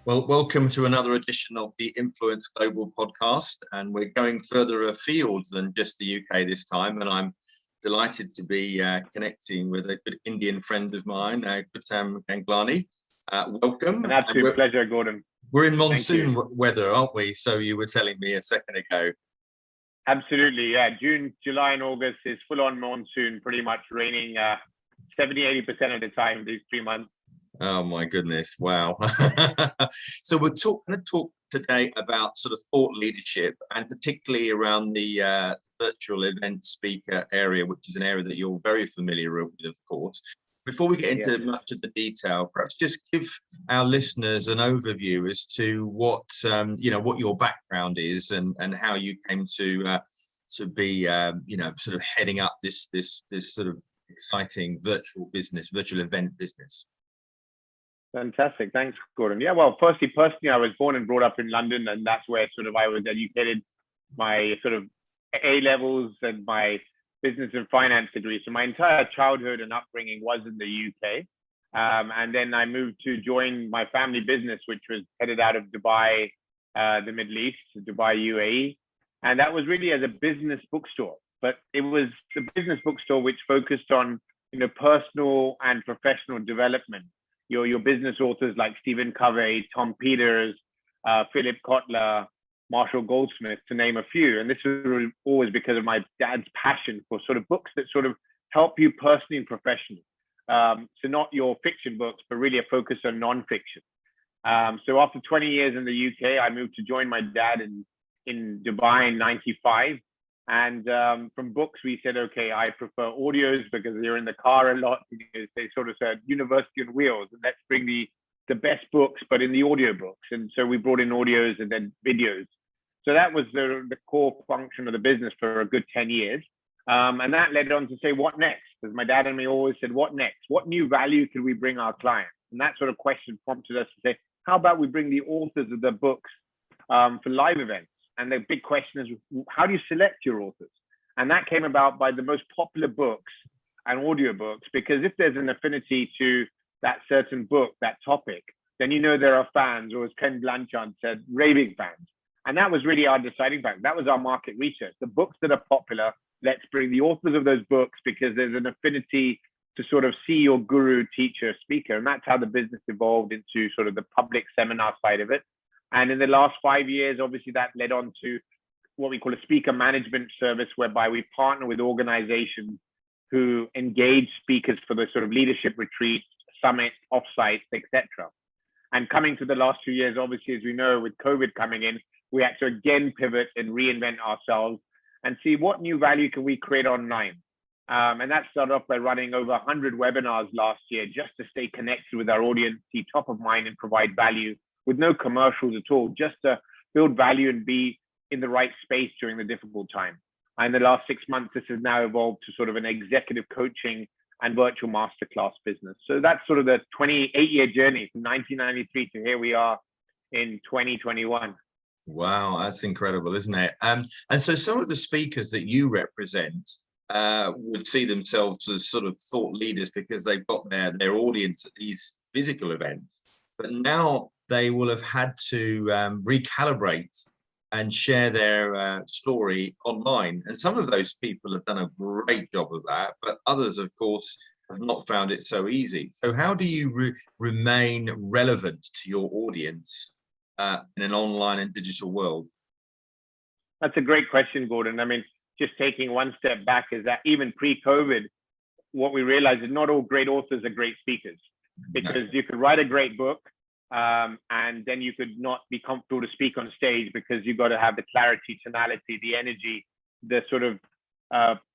Well, welcome to another edition of the Influence Global podcast. And we're going further afield than just the UK this time. And I'm delighted to be connecting with a good Indian friend of mine, Gautam Ganglani. Welcome. An absolute pleasure, Gordon. We're in monsoon weather, aren't we? So you were telling me a second ago. Absolutely, yeah. June, July and August is full-on monsoon, pretty much raining 70-80% of the time these 3 months. Oh my goodness! Wow. So we're going to talk today about sort of thought leadership, and particularly around the virtual event speaker area, which is an area that you're very familiar with, of course. Before we get into much of the detail, perhaps just give our listeners an overview as to what what your background is and how you came to be sort of heading up this sort of exciting virtual event business. Fantastic. Thanks, Gordon. Yeah, well, personally, I was born and brought up in London, and that's where sort of I was educated, my sort of A levels and my business and finance degree. So my entire childhood and upbringing was in the UK. And then I moved to join my family business, which was headed out of Dubai, the Middle East, Dubai, UAE. And that was really as a business bookstore, but it was a business bookstore which focused on, personal and professional development. Your business authors like Stephen Covey, Tom Peters, Philip Kotler, Marshall Goldsmith, to name a few. And this was always because of my dad's passion for sort of books that sort of help you personally and professionally. So not your fiction books, but really a focus on non-fiction. So after 20 years in the UK, I moved to join my dad in Dubai in 95. And from books, we said, okay, I prefer audios because you're in the car a lot. They sort of said university on wheels, and let's bring the best books, but in the audio books. And so we brought in audios and then videos. So that was the core function of the business for a good 10 years. And that led on to say, what next? Because my dad and me always said, what next? What new value can we bring our clients? And that sort of question prompted us to say, how about we bring the authors of the books for live events? And the big question is, how do you select your authors? And that came about by the most popular books and audiobooks, because if there's an affinity to that certain book, that topic, then there are fans, or as Ken Blanchard said, raving fans. And that was really our deciding factor. That was our market research. The books that are popular, let's bring the authors of those books because there's an affinity to sort of see your guru, teacher, speaker. And that's how the business evolved into sort of the public seminar side of it. And in the last 5 years, obviously that led on to what we call a speaker management service, whereby we partner with organizations who engage speakers for the sort of leadership retreats, summits, offsites, etc. And coming to the last 2 years, obviously, as we know, with COVID coming in, we had to again pivot and reinvent ourselves and see what new value can we create online. And that started off by running over 100 webinars last year just to stay connected with our audience, be top of mind and provide value with no commercials at all, just to build value and be in the right space during the difficult time. And in the last 6 months, this has now evolved to sort of an executive coaching and virtual masterclass business. So that's sort of the 28-year journey from 1993 to here we are in 2021. Wow, that's incredible, isn't it? And so some of the speakers that you represent would see themselves as sort of thought leaders because they've got their audience at these physical events. But now they will have had to recalibrate and share their story online. And some of those people have done a great job of that, but others, of course, have not found it so easy. So how do you remain relevant to your audience in an online and digital world? That's a great question, Gordon. I mean, just taking one step back is that even pre-COVID, what we realized is not all great authors are great speakers, because you could write a great book, and then you could not be comfortable to speak on stage because you've got to have the clarity, tonality, the energy, the sort of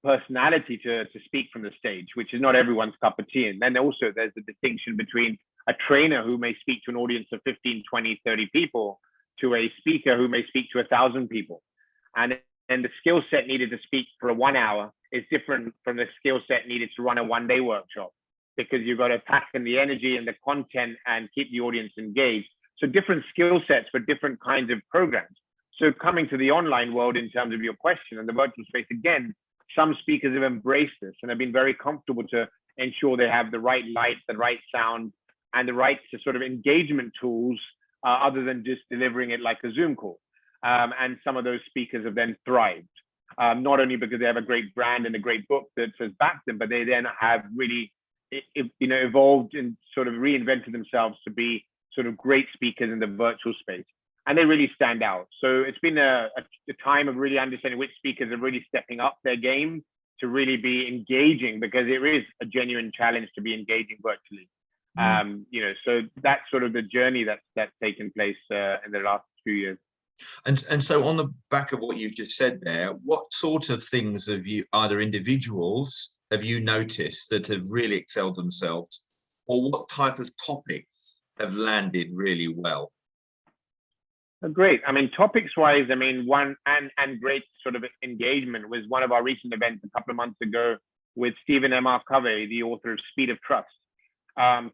personality to speak from the stage, which is not everyone's cup of tea. And then also there's the distinction between a trainer who may speak to an audience of 15, 20, 30 people to a speaker who may speak to 1,000 people. And the skill set needed to speak for 1 hour is different from the skill set needed to run a one-day workshop, because you've got to pack in the energy and the content and keep the audience engaged. So different skill sets for different kinds of programs. So coming to the online world in terms of your question and the virtual space, again, some speakers have embraced this and have been very comfortable to ensure they have the right light, the right sound, and the right sort of engagement tools other than just delivering it like a Zoom call. And some of those speakers have then thrived, not only because they have a great brand and a great book that has backed them, but they then have really, evolved and sort of reinvented themselves to be sort of great speakers in the virtual space. And they really stand out. So it's been a time of really understanding which speakers are really stepping up their game to really be engaging, because it is a genuine challenge to be engaging virtually. So that's sort of the journey that's taken place in the last few years. And so on the back of what you've just said there, what sort of things have you, either individuals, have you noticed that have really excelled themselves, or what type of topics have landed really well? Great. I mean, topics wise, one and great sort of engagement was one of our recent events a couple of months ago with Stephen Covey, the author of Speed of Trust.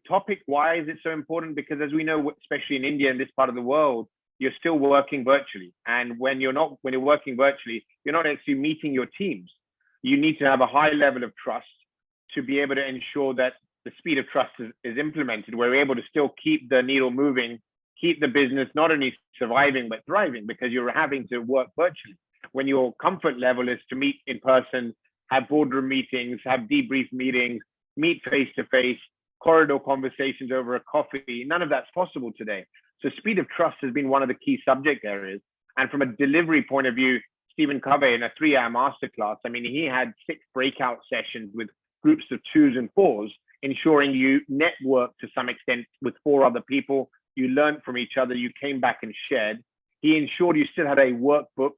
Topic wise, it's so important because, as we know, especially in India and this part of the world, you're still working virtually. And when you're working virtually, you're not actually meeting your teams. You need to have a high level of trust to be able to ensure that the speed of trust is implemented. We're able to still keep the needle moving, keep the business not only surviving, but thriving, because you're having to work virtually. When your comfort level is to meet in person, have boardroom meetings, have debrief meetings, meet face-to-face, corridor conversations over a coffee, none of that's possible today. So speed of trust has been one of the key subject areas. And from a delivery point of view, Stephen Covey in a 3-hour masterclass, he had 6 breakout sessions with groups of 2s and 4s, ensuring you network to some extent with 4 other people. You learned from each other, you came back and shared. He ensured you still had a workbook,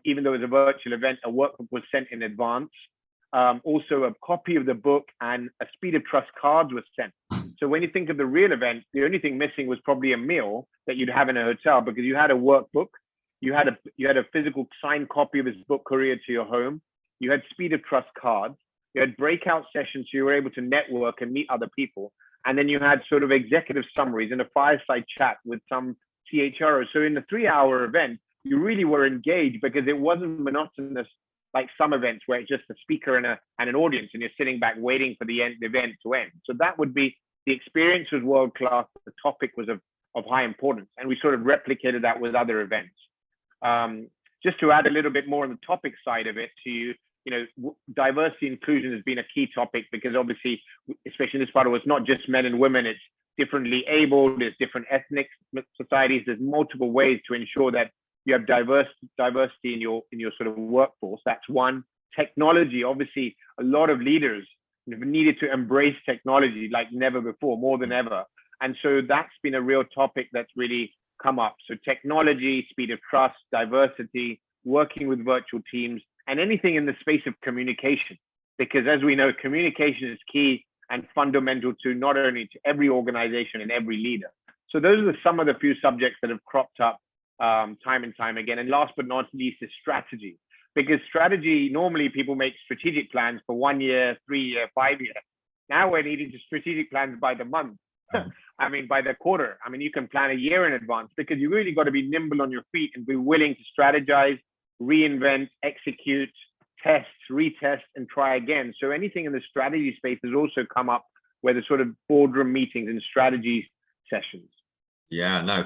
even though it was a virtual event, a workbook was sent in advance. Also a copy of the book and a speed of trust cards was sent. So when you think of the real event, the only thing missing was probably a meal that you'd have in a hotel, because you had a workbook, you had a physical signed copy of his book couriered to your home, you had speed of trust cards, you had breakout sessions, so you were able to network and meet other people. And then you had sort of executive summaries and a fireside chat with some CHROs. So in the 3-hour event, you really were engaged, because it wasn't monotonous like some events where it's just a speaker and an audience and you're sitting back waiting for the event to end. So that would be, the experience was world class. The topic was of high importance, and we sort of replicated that with other events. Just to add a little bit more on the topic side of it to you, diversity inclusion has been a key topic, because obviously, especially in this part of it, it's not just men and women, it's differently abled, there's different ethnic societies, there's multiple ways to ensure that you have diversity in your sort of workforce. That's one. Technology, obviously, a lot of leaders needed to embrace technology like never before, more than ever. And so that's been a real topic that's really come up. So technology, speed of trust, diversity, working with virtual teams, and anything in the space of communication. Because as we know, communication is key and fundamental to not only to every organization and every leader. So those are some of the few subjects that have cropped up time and time again. And last but not least is strategy. Because strategy, normally people make strategic plans for 1 year, 3 year, 5 year. Now we're needing to strategic plans by the month. By the quarter. You can plan a year in advance, because you really got to be nimble on your feet and be willing to strategize, reinvent, execute, test, retest, and try again. So anything in the strategy space has also come up, where the sort of boardroom meetings and strategy sessions. Yeah, no,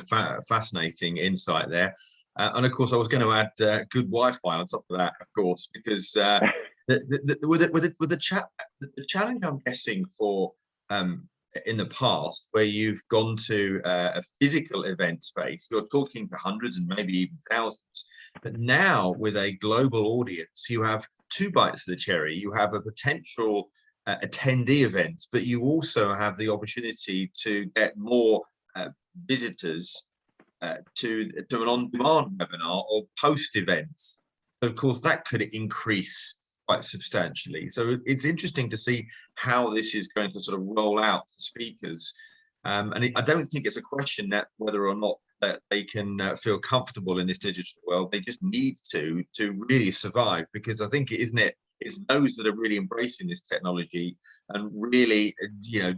fascinating insight there. And of course, I was going to add good Wi-Fi on top of that, of course, because the challenge I'm guessing for in the past, where you've gone to a physical event space, you're talking to hundreds and maybe even thousands. But now with a global audience, you have 2 bites of the cherry. You have a potential attendee event, but you also have the opportunity to get more visitors to an on-demand webinar or post events. So of course, that could increase quite substantially. So it's interesting to see how this is going to sort of roll out for speakers. And I don't think it's a question that whether or not that they can feel comfortable in this digital world. They just need to really survive, because I think, isn't it, it's those that are really embracing this technology and really,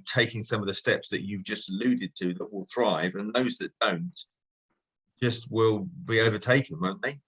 taking some of the steps that you've just alluded to that will thrive, and those that don't just will be overtaken, won't they?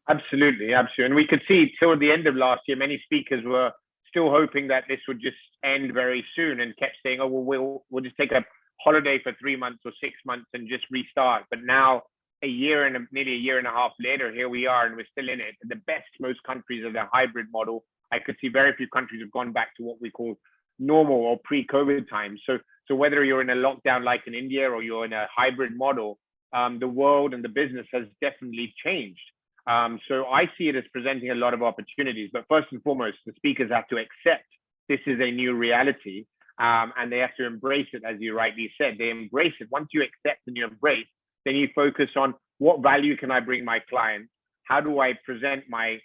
Absolutely. And we could see toward the end of last year, many speakers were still hoping that this would just end very soon, and kept saying, "Oh, well, we'll just take a holiday for 3 months or 6 months and just restart. But now, nearly a year and a half later, here we are, and we're still in it. The best, most countries are the hybrid model. I could see very few countries have gone back to what we call normal or pre-COVID times. So whether you're in a lockdown like in India or you're in a hybrid model, the world and the business has definitely changed. So I see it as presenting a lot of opportunities. But first and foremost, the speakers have to accept this is a new reality, and they have to embrace it, as you rightly said. They embrace it. Once you accept and you embrace, then you focus on what value can I bring my clients? How do I present my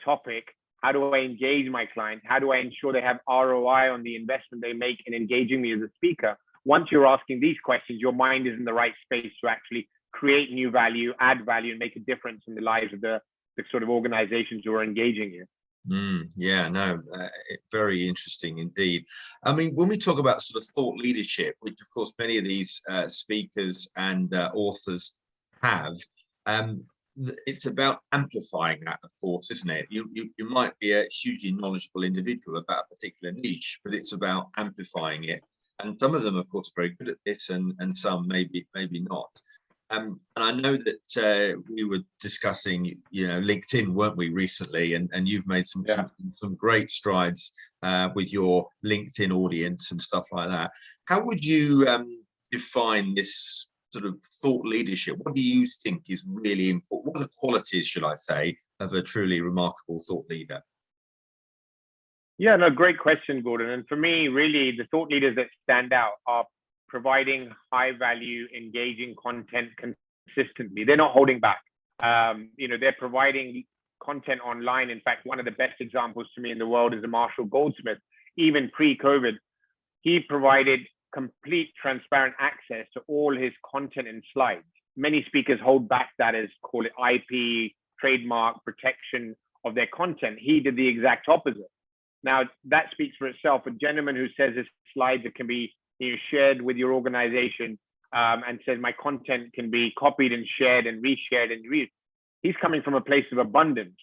topic? How do I engage my clients? How do I ensure they have ROI on the investment they make in engaging me as a speaker? Once you're asking these questions, your mind is in the right space to actually create new value, add value, and make a difference in the lives of the sort of organizations who are engaging you. Yeah, no, very interesting indeed. I mean, when we talk about sort of thought leadership, which of course many of these speakers and authors have, it's about amplifying that, of course, isn't it? You might be a hugely knowledgeable individual about a particular niche, but it's about amplifying it. And some of them, of course, are very good at this, and some maybe not. And I know that we were discussing, LinkedIn, weren't we, recently? And you've made some great strides with your LinkedIn audience and stuff like that. How would you define this sort of thought leadership? What do you think is really important? What are the qualities, should I say, of a truly remarkable thought leader? Yeah, no, great question, Gordon. And for me, really, the thought leaders that stand out are providing high value, engaging content consistently. They're not holding back. They're providing content online. In fact, one of the best examples to me in the world is the Marshall Goldsmith. Even pre-COVID, he provided complete transparent access to all his content and slides. Many speakers hold back that as, call it IP, trademark protection of their content. He did the exact opposite. Now, that speaks for itself. A gentleman who says his slides that can be shared with your organization and says my content can be copied and shared and reshared and reused. He's coming from a place of abundance,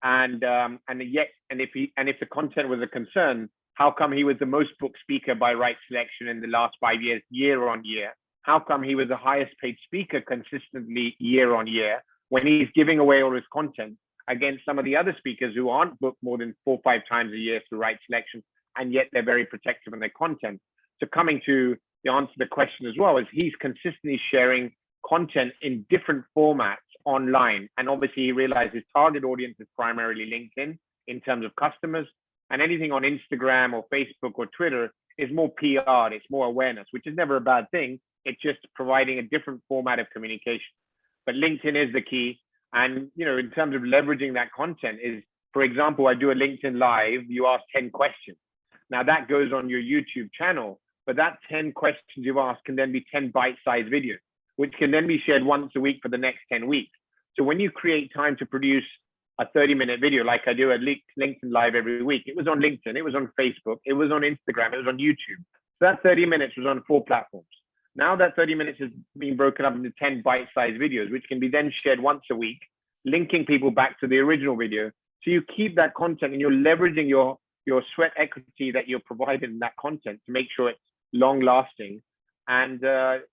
and if the content was a concern, how come he was the most booked speaker by Right Selection in the last 5 years, year on year? How come he was the highest paid speaker consistently year on year when he's giving away all his content against some of the other speakers who aren't booked more than 4 or 5 times a year through Right Selection, and yet they're very protective in their content? So coming to the answer to the question as well, is he's consistently sharing content in different formats online. And obviously he realized his target audience is primarily LinkedIn in terms of customers, and anything on Instagram or Facebook or Twitter is more PR, it's more awareness, which is never a bad thing. It's just providing a different format of communication. But LinkedIn is the key. And, in terms of leveraging that content is, for example, I do a LinkedIn Live, you ask 10 questions. Now that goes on your YouTube channel, but that 10 questions you've asked can then be 10 bite-sized videos, which can then be shared once a week for the next 10 weeks. So when you create time to produce a 30-minute video, like I do at LinkedIn Live every week, it was on LinkedIn, it was on Facebook, it was on Instagram, it was on YouTube. So that 30 minutes was on 4 platforms. Now that 30 minutes is being broken up into 10 bite-sized videos, which can be then shared once a week, linking people back to the original video. So you keep that content and you're leveraging your sweat equity that you're providing in that content to make sure it's long lasting, and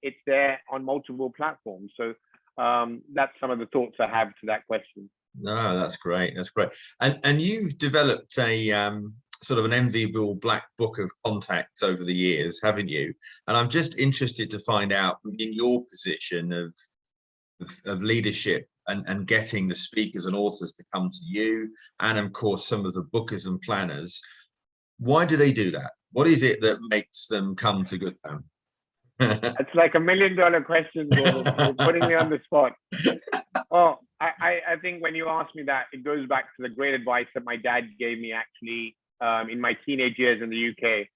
it's there on multiple platforms. So that's some of the thoughts I have to that question. No, that's great. That's great. And you've developed a sort of an enviable black book of contacts over the years, haven't you? And I'm just interested to find out, in your position of leadership and getting the speakers and authors to come to you, and of course some of the bookers and planners, why do they do that? What is it that makes them come to Gautam? It's like $1 million question, Gordon. You're putting me on the spot. Oh, I think when you ask me that, it goes back to the great advice that my dad gave me actually in my teenage years in the UK.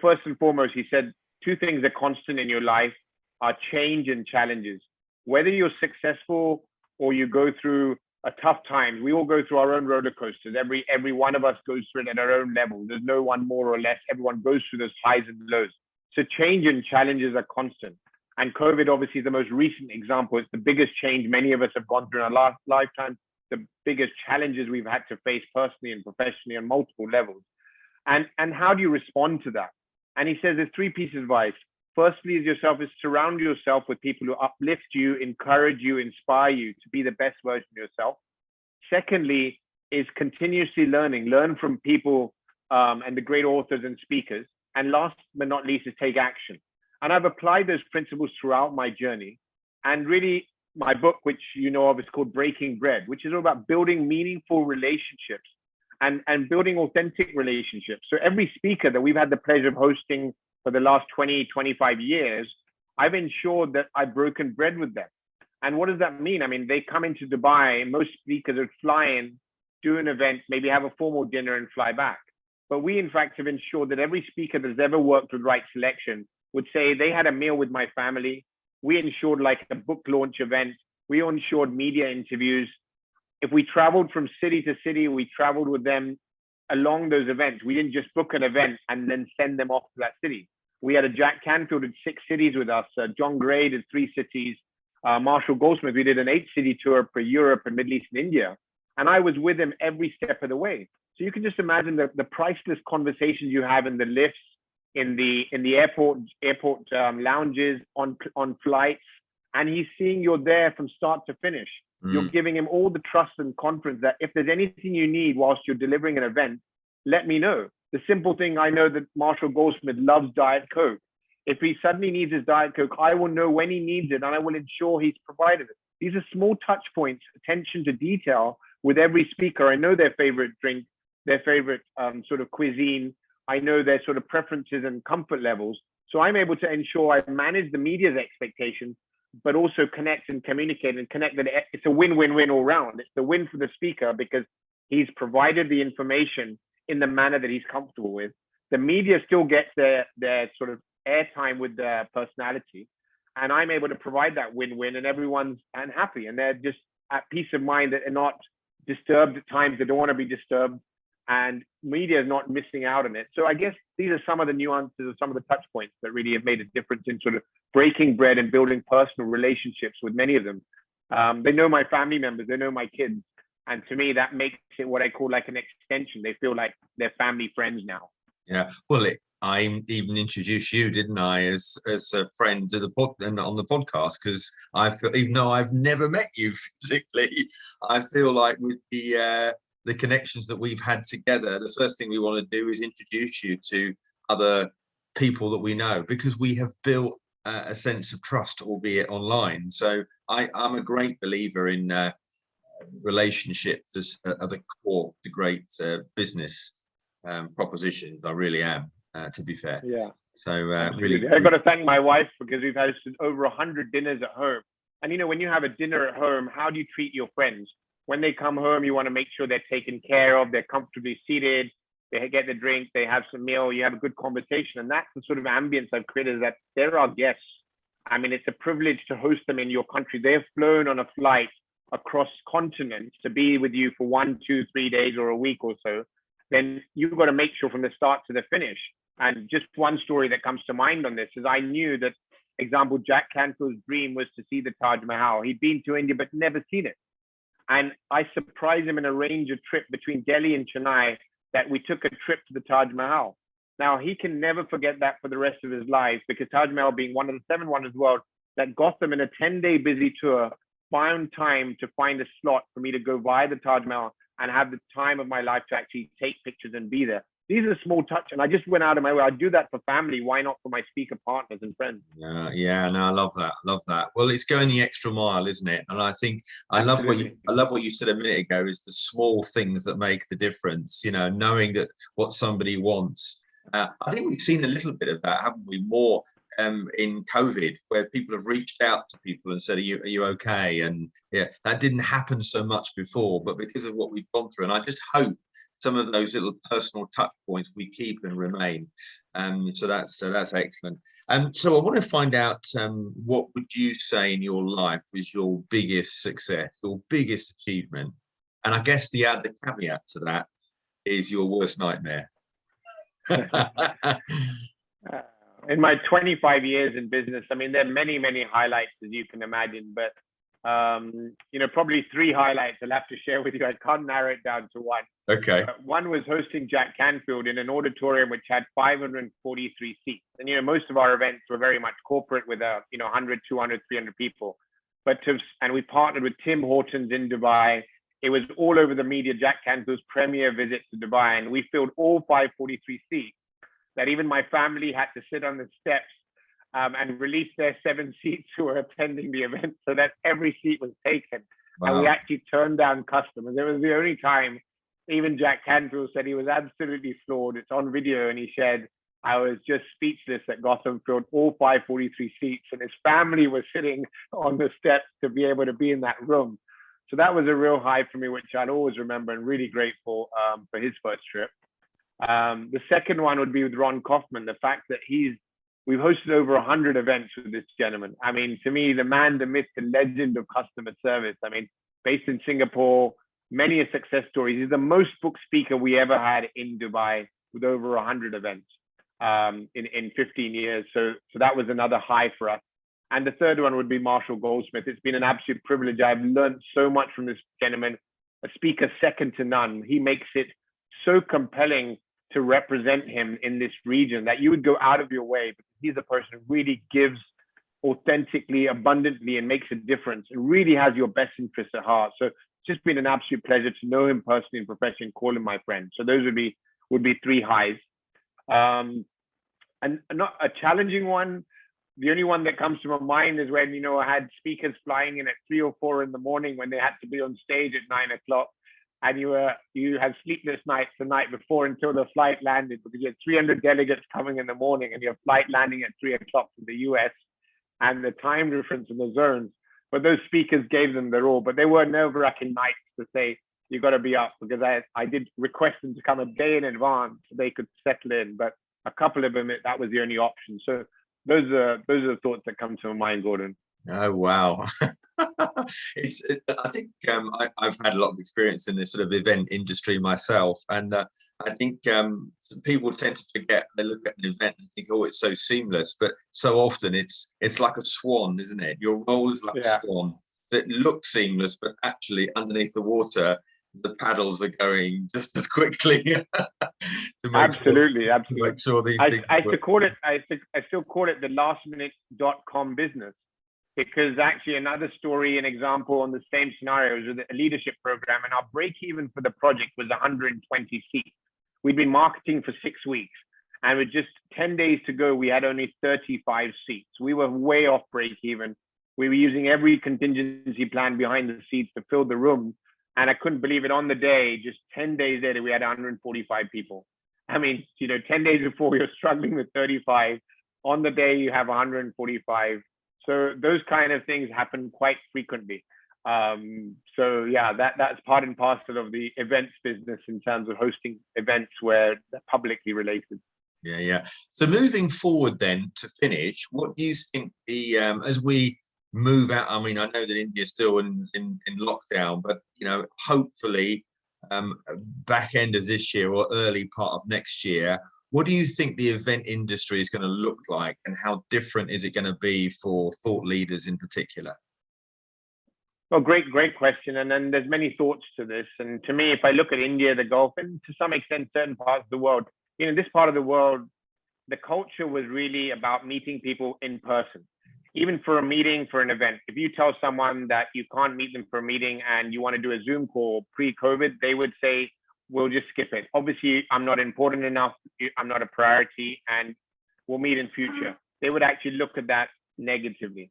First and foremost, he said 2 things are constant in your life are change and challenges. Whether you're successful or you go through a tough time, we all go through our own roller coasters. Every one of us goes through it at our own level. There's no one more or less. Everyone goes through those highs and lows. So change and challenges are constant. And COVID obviously is the most recent example. It's the biggest change many of us have gone through in our lifetime, the biggest challenges we've had to face personally and professionally on multiple levels. And how do you respond to that? And he says there's 3 pieces of advice. firstly is yourself, is surround yourself with people who uplift you, encourage you, inspire you to be the best version of yourself. Secondly is continuously learn from people and the great authors and speakers. And last but not least is take action. And I've applied those principles throughout my journey. And really, my book, which you know of, is called Breaking Bread, which is all about building meaningful relationships and building authentic relationships. So every speaker that we've had the pleasure of hosting for the last 20, 25 years, I've ensured that I've broken bread with them. And what does that mean? I mean, they come into Dubai, most speakers would fly in, do an event, maybe have a formal dinner and fly back. But we, in fact, have ensured that every speaker that's ever worked with Right Selection would say they had a meal with my family. We ensured like a book launch event. We ensured media interviews. If we traveled from city to city, we traveled with them along those events. We didn't just book an event and then send them off to that city. We had a Jack Canfield did 6 cities with us. John Gray did 3 cities. Marshall Goldsmith, we did an 8-city tour for Europe and Middle East and India. And I was with him every step of the way. So you can just imagine the priceless conversations you have in the lifts, in the airport lounges, on flights, and he's seeing you're there from start to finish. You're giving him all the trust and confidence that if there's anything you need whilst you're delivering an event, let me know. The simple thing, I know that Marshall Goldsmith loves Diet Coke. If he suddenly needs his Diet Coke, I will know when he needs it and I will ensure he's provided it. These are small touch points, attention to detail with every speaker. I know their favorite drink, their favorite sort of cuisine. I know their sort of preferences and comfort levels. So I'm able to ensure I manage the media's expectations, but also connect and communicate and connect that it's a win-win-win all round. It's the win for the speaker because he's provided the information in the manner that he's comfortable with. The media still gets their sort of airtime with their personality. And I'm able to provide that win-win and everyone's unhappy and they're just at peace of mind that they're not disturbed at times. They don't want to be disturbed and media is not missing out on it. So I guess these are some of the nuances of some of the touch points that really have made a difference in sort of breaking bread and building personal relationships with many of them. They know my family members, they know my kids. And to me, that makes it what I call like an extension. They feel like they're family friends now. Yeah. Well, I even introduced you, didn't I, as a friend to the on the podcast, because I feel, even though I've never met you physically, I feel like with the connections that we've had together, the first thing we want to do is introduce you to other people that we know, because we have built a sense of trust, albeit online. So I'm a great believer in relationships as the core to great business propositions. I really am, to be fair. Yeah. So really, I've got to thank my wife because we've had over 100 dinners at home. And you know, when you have a dinner at home, how do you treat your friends? When they come home, you want to make sure they're taken care of, they're comfortably seated, they get the drink, they have some meal, you have a good conversation. And that's the sort of ambience I've created, is that they're our guests. I mean, it's a privilege to host them in your country. They've flown on a flight across continents to be with you for 1, 2, 3 days or a week or so. Then you've got to make sure from the start to the finish. And just one story that comes to mind on this is I knew that, example, Jack Canfield's dream was to see the Taj Mahal. He'd been to India, but never seen it. And I surprised him and arranged a trip between Delhi and Chennai that we took a trip to the Taj Mahal. Now, he can never forget that for the rest of his life, because Taj Mahal being one of the 7 wonders of the world, that Gautam in a 10-day busy tour found time to find a slot for me to go via the Taj Mahal and have the time of my life to actually take pictures and be there. These are small touch, and I just went out of my way. I do that for family. Why not for my speaker partners and friends? Yeah, no, I love that. Love that. Well, it's going the extra mile, isn't it? And I think I love what you said a minute ago, is the small things that make the difference. You know, knowing that what somebody wants. I think we've seen a little bit of that, haven't we? More in COVID, where people have reached out to people and said, are you okay? And yeah, that didn't happen so much before, but because of what we've gone through, and I just hope some of those little personal touch points we keep and remain. So that's excellent. So I want to find out, what would you say in your life was your biggest success, your biggest achievement? And I guess the other caveat to that is your worst nightmare. In my 25 years in business, I mean, there are many, many highlights, as you can imagine, but Probably three highlights I'll have to share with you. I can't narrow it down to one. Okay. One was hosting Jack Canfield in an auditorium which had 543 seats. And, most of our events were very much corporate with, 100, 200, 300 people. And we partnered with Tim Hortons in Dubai. It was all over the media, Jack Canfield's premier visit to Dubai. And we filled all 543 seats that even my family had to sit on the steps and release their 7 seats who were attending the event so that every seat was taken. Wow. And we actually turned down customers. It was the only time. Even Jack Canfield said he was absolutely floored. It's on video, and he said, I was just speechless that Gautam filled all 543 seats, and his family was sitting on the steps to be able to be in that room. So that was a real high for me, which I'll always remember, and really grateful for his first trip. The second one would be with Ron Kaufman, the fact that we've hosted over 100 events with this gentleman. I mean, to me, the man, the myth, the legend of customer service. I mean, based in Singapore, many a success stories. He's the most booked speaker we ever had in Dubai with over 100 events in 15 years. So that was another high for us. And the third one would be Marshall Goldsmith. It's been an absolute privilege. I've learned so much from this gentleman, a speaker second to none. He makes it so compelling to represent him in this region that you would go out of your way, because he's a person who really gives authentically, abundantly, and makes a difference, and really has your best interests at heart. So it's just been an absolute pleasure to know him personally in profession, call him my friend. So those would be 3 highs. And not a challenging one. The only one that comes to my mind is when, I had speakers flying in at 3 or 4 in the morning when they had to be on stage at 9 o'clock. And you had sleepless nights the night before until the flight landed, because you had 300 delegates coming in the morning and your flight landing at 3 o'clock from the US, and the time difference in the zones. But those speakers gave them their all. But they were nerve-wracking nights to say, you got to be up, because I did request them to come a day in advance so they could settle in. But a couple of them, that was the only option. So those are the thoughts that come to my mind, Gordon. Oh, wow. I think I've had a lot of experience in this sort of event industry myself. And I think some people tend to forget. They look at an event and think, oh, it's so seamless. But so often it's like a swan, isn't it? Your role is like a swan that looks seamless, but actually underneath the water, the paddles are going just as quickly. To make sure these things I still call it the lastminute.com business. Because actually another story, an example on the same scenario was with a leadership program, and our break even for the project was 120 seats. We'd been marketing for 6 weeks, and with just 10 days to go, we had only 35 seats. We were way off break even. We were using every contingency plan behind the scenes to fill the room. And I couldn't believe it. On the day, just 10 days later, we had 145 people. I mean, 10 days before we were struggling with 35. On the day, you have 145. So those kind of things happen quite frequently. So yeah, that's part and parcel of the events business in terms of hosting events where they're publicly related. Yeah. So moving forward then, to finish, what do you think as we move out? I mean, I know that India's still in lockdown, but hopefully back end of this year or early part of next year, what do you think the event industry is going to look like, and how different is it going to be for thought leaders in particular? Well, great question. And then there's many thoughts to this. And to me, if I look at India, the Gulf, and to some extent certain parts of the world, this part of the world, the culture was really about meeting people in person. Even for a meeting, for an event, if you tell someone that you can't meet them for a meeting and you want to do a Zoom call pre-COVID, they would say, we'll just skip it. Obviously, I'm not important enough. I'm not a priority, and we'll meet in future. They would actually look at that negatively.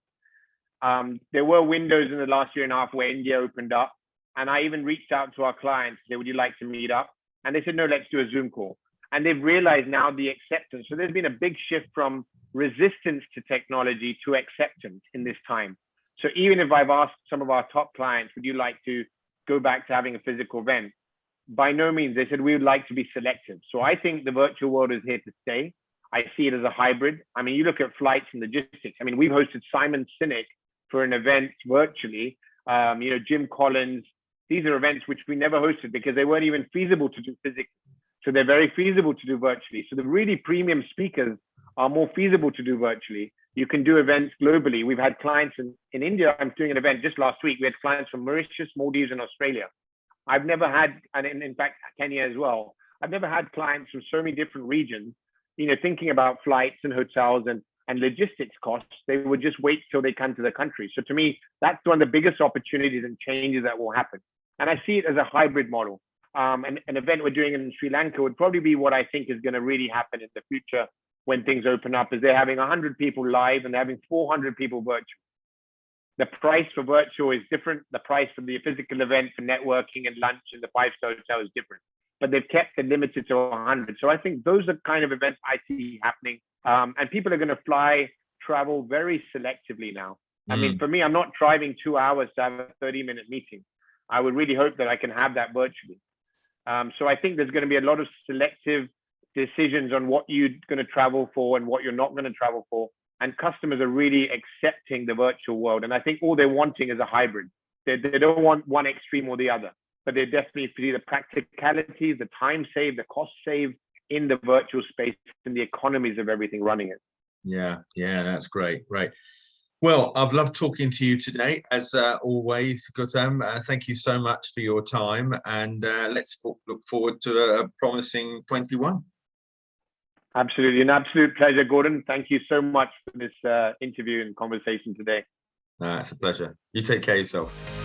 There were windows in the last year and a half where India opened up, and I even reached out to our clients. Would you like to meet up? And they said, no, let's do a Zoom call. And they've realized now the acceptance. So there's been a big shift from resistance to technology to acceptance in this time. So even if I've asked some of our top clients, would you like to go back to having a physical event? By no means. They said, we would like to be selective. So I think the virtual world is here to stay. I see it as a hybrid. I mean, you look at flights and logistics. I mean, we've hosted Simon Sinek for an event virtually, Jim Collins. These are events which we never hosted because they weren't even feasible to do physically. So they're very feasible to do virtually. So the really premium speakers are more feasible to do virtually. You can do events globally. We've had clients in India. I'm doing an event just last week. We had clients from Mauritius, Maldives, and Australia. I've never had, and in fact, Kenya as well. I've never had clients from so many different regions, thinking about flights and hotels and logistics costs. They would just wait till they come to the country. So to me, that's one of the biggest opportunities and changes that will happen. And I see it as a hybrid model. An event we're doing in Sri Lanka would probably be what I think is going to really happen in the future when things open up, is they're having 100 people live and they're having 400 people virtual. The price for virtual is different. The price for the physical event for networking and lunch in the five-star hotel is different. But they've kept it limited to 100. So I think those are kind of events I see happening. And people are going to travel very selectively now. I mean, for me, I'm not driving 2 hours to have a 30-minute meeting. I would really hope that I can have that virtually. So I think there's going to be a lot of selective decisions on what you're going to travel for and what you're not going to travel for. And customers are really accepting the virtual world. And I think all they're wanting is a hybrid. They don't want one extreme or the other, but they definitely see the practicalities, the time save, the cost save in the virtual space and the economies of everything running it. Yeah, that's great. Well, I've loved talking to you today, as always, Gautam. Thank you so much for your time, and let's look forward to a promising 21. Absolutely. An absolute pleasure, Gordon. Thank you so much for this interview and conversation today. It's a pleasure. You take care of yourself.